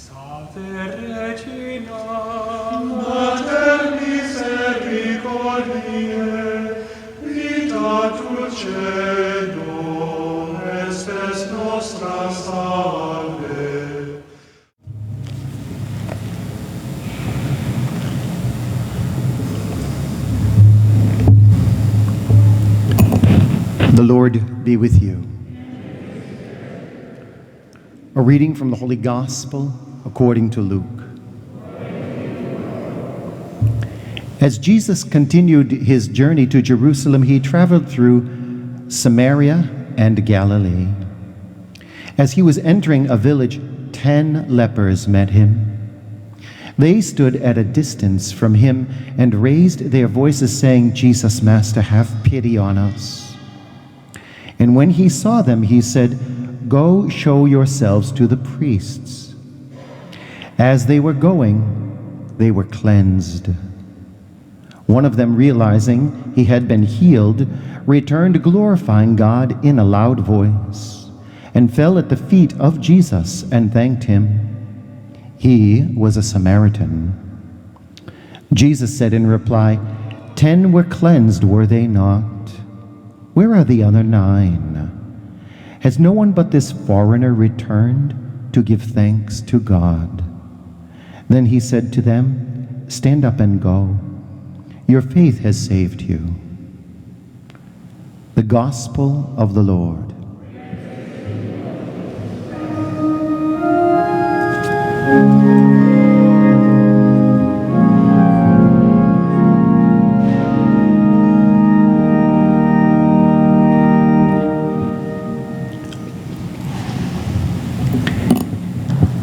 Regina, Mater misericordiae, vita dulcedo, estes nostra salve. The Lord be with you. A reading from the Holy Gospel according to Luke. As Jesus continued his journey to Jerusalem, he traveled through Samaria and Galilee. As he was entering a village, 10 lepers met him. They stood at a distance from him and raised their voices, saying, "Jesus, Master, have pity on us." And when he saw them, he said, "Go show yourselves to the priests." As they were going, they were cleansed. One of them, realizing he had been healed, returned glorifying God in a loud voice, and fell at the feet of Jesus and thanked him. He was a Samaritan. Jesus said in reply, 10 were cleansed, were they not? Where are the other 9? Has no one but this foreigner returned to give thanks to God? Then he said to them, "Stand up and go. Your faith has saved you." The Gospel of the Lord.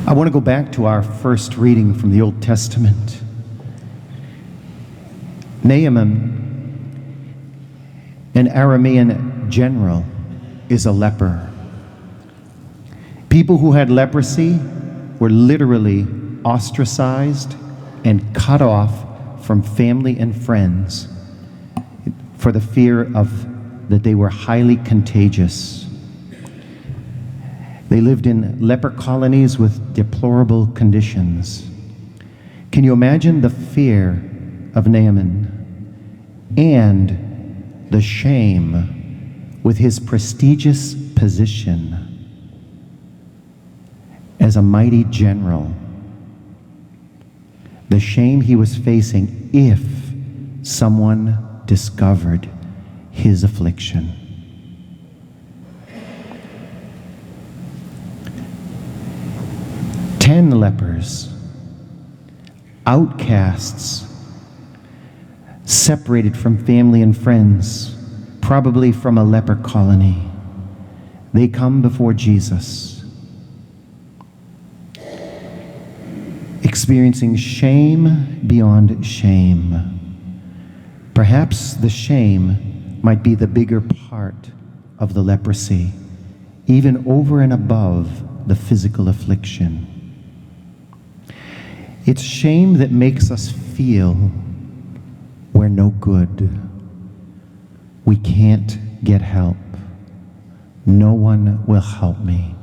I want to go back to our first reading from the Old Testament. Naaman, an Aramean general, is a leper. People who had leprosy were literally ostracized and cut off from family and friends for the fear of that they were highly contagious. They lived in leper colonies with deplorable conditions. Can you imagine the fear of Naaman and the shame with his prestigious position as a mighty general? The shame he was facing if someone discovered his affliction. Ten lepers, outcasts, separated from family and friends, probably from a leper colony. They come before Jesus, experiencing shame beyond shame. Perhaps the shame might be the bigger part of the leprosy, even over and above the physical affliction. It's shame that makes us feel we're no good. We can't get help. No one will help me.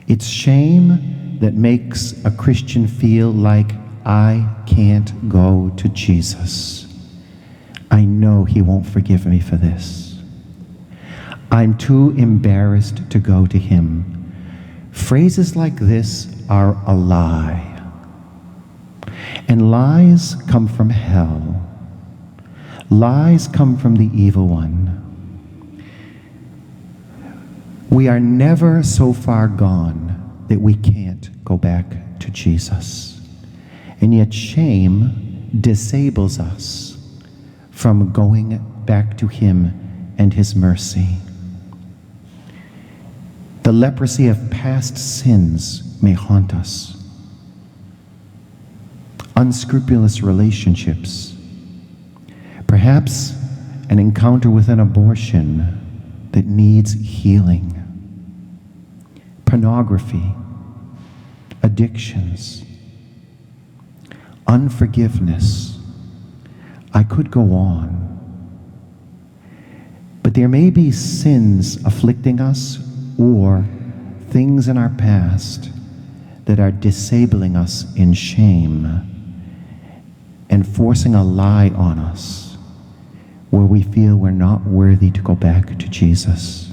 It's shame that makes a Christian feel like I can't go to Jesus. I know he won't forgive me for this. I'm too embarrassed to go to him. Phrases like this are a lie. And lies come from hell. Lies come from the evil one. We are never so far gone that we can't go back to Jesus. And yet shame disables us from going back to him and his mercy. The leprosy of past sins may haunt us. Unscrupulous relationships, perhaps an encounter with an abortion that needs healing, pornography, addictions, unforgiveness. I could go on. But there may be sins afflicting us or things in our past that are disabling us in shame and forcing a lie on us where we feel we're not worthy to go back to Jesus.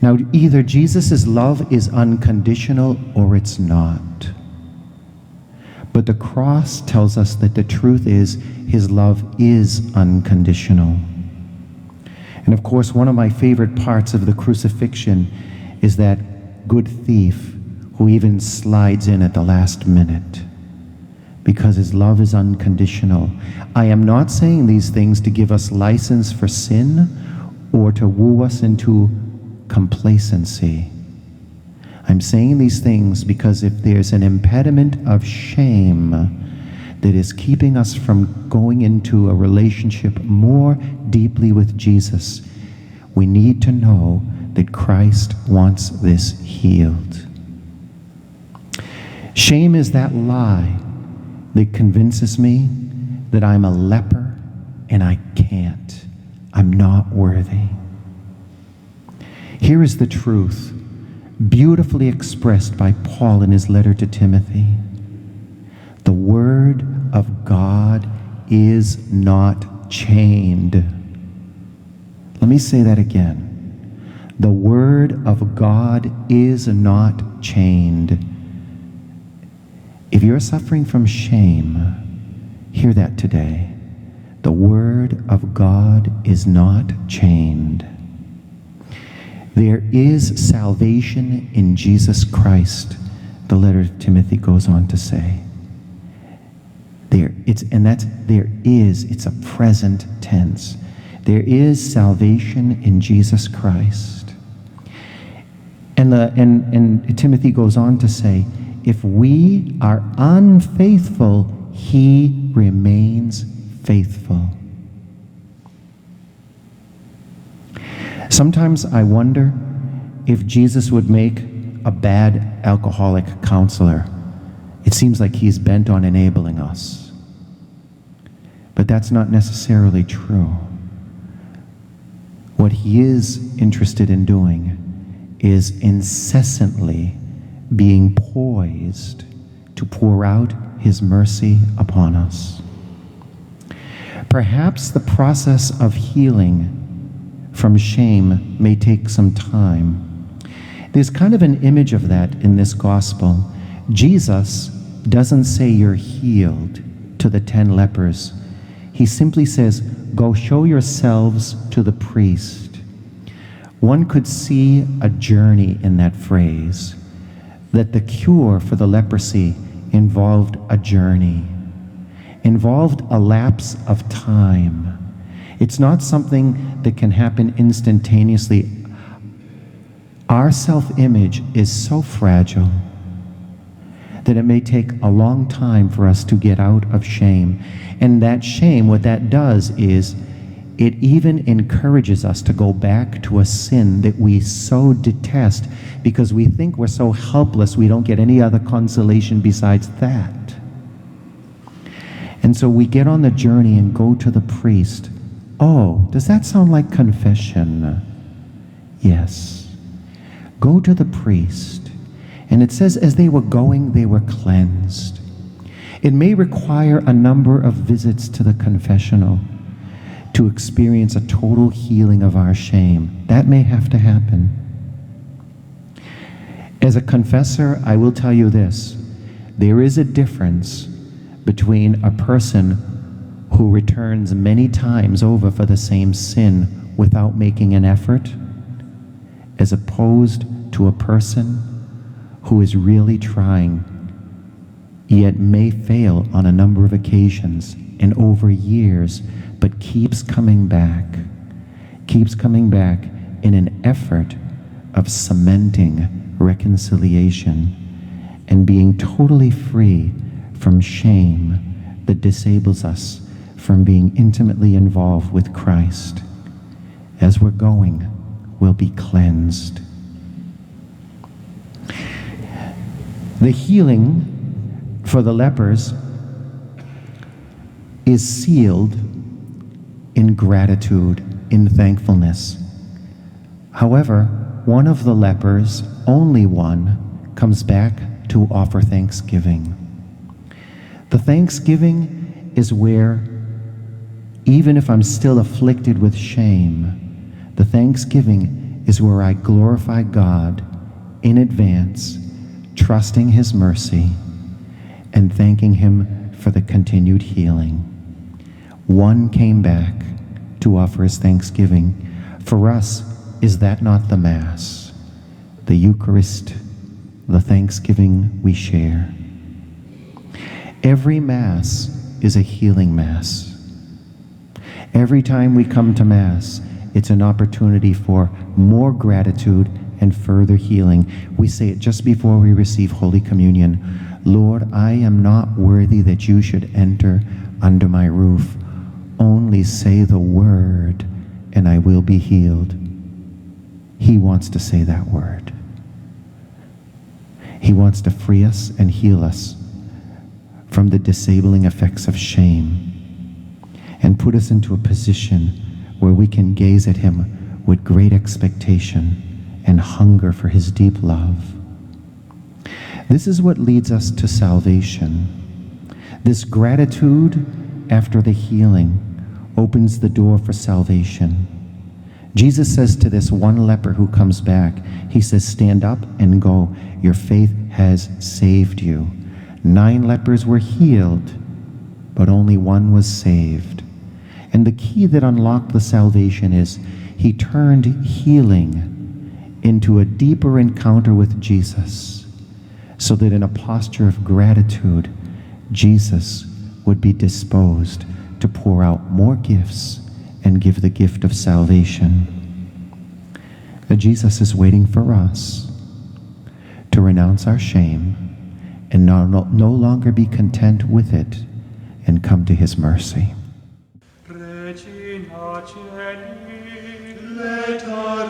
Now, either Jesus' love is unconditional or it's not. But the cross tells us that the truth is his love is unconditional. And of course, one of my favorite parts of the crucifixion is that good thief who even slides in at the last minute because his love is unconditional. I am not saying these things to give us license for sin or to woo us into complacency. I'm saying these things because if there's an impediment of shame that is keeping us from going into a relationship more deeply with Jesus, we need to know that Christ wants this healed. Shame is that lie that convinces me that I'm a leper and I can't. I'm not worthy. Here is the truth, beautifully expressed by Paul in his letter to Timothy. The word of God is not chained. Let me say that again. The word of God is not chained. If you're suffering from shame, hear that today. The word of God is not chained. There is salvation in Jesus Christ, the letter to Timothy goes on to say. It's a present tense. There is salvation in Jesus Christ. And Timothy goes on to say, if we are unfaithful, he remains faithful. Sometimes I wonder if Jesus would make a bad alcoholic counselor. It seems like he's bent on enabling us. But that's not necessarily true. What he is interested in doing is incessantly being poised to pour out his mercy upon us. Perhaps the process of healing from shame may take some time. There's kind of an image of that in this gospel. Jesus doesn't say you're healed to the 10 lepers. He simply says, go show yourselves to the priest. One could see a journey in that phrase, that the cure for the leprosy involved a journey, involved a lapse of time. It's not something that can happen instantaneously. Our self-image is so fragile that it may take a long time for us to get out of shame. And that shame, what that does is it even encourages us to go back to a sin that we so detest because we think we're so helpless we don't get any other consolation besides that. And so we get on the journey and go to the priest. Oh, does that sound like confession? Yes. Go to the priest. And it says as they were going, they were cleansed. It may require a number of visits to the confessional to experience a total healing of our shame. That may have to happen. As a confessor, I will tell you this. There is a difference between a person who returns many times over for the same sin without making an effort, as opposed to a person who is really trying, yet may fail on a number of occasions and over years, but keeps coming back in an effort of cementing reconciliation and being totally free from shame that disables us from being intimately involved with Christ. As we're going, we'll be cleansed. The healing for the lepers is sealed in gratitude, in thankfulness. However, one of the lepers, only one, comes back to offer thanksgiving. The thanksgiving is where, even if I'm still afflicted with shame, the thanksgiving is where I glorify God in advance, trusting His mercy and thanking Him for the continued healing. One came back to offer his thanksgiving. For us, is that not the Mass, the Eucharist, the thanksgiving we share? Every Mass is a healing Mass. Every time we come to Mass, it's an opportunity for more gratitude and further healing. We say it just before we receive Holy Communion. Lord, I am not worthy that you should enter under my roof. Only say the word, and I will be healed. He wants to say that word. He wants to free us and heal us from the disabling effects of shame and put us into a position where we can gaze at Him with great expectation and hunger for His deep love. This is what leads us to salvation. This gratitude after the healing opens the door for salvation. Jesus says to this one leper who comes back, He says, stand up and go. Your faith has saved you. 9 lepers were healed, but only one was saved. And the key that unlocked the salvation is he turned healing into a deeper encounter with Jesus, so that in a posture of gratitude, Jesus would be disposed to pour out more gifts and give the gift of salvation. Jesus is waiting for us to renounce our shame and no longer be content with it and come to His mercy. Regina Celi, let our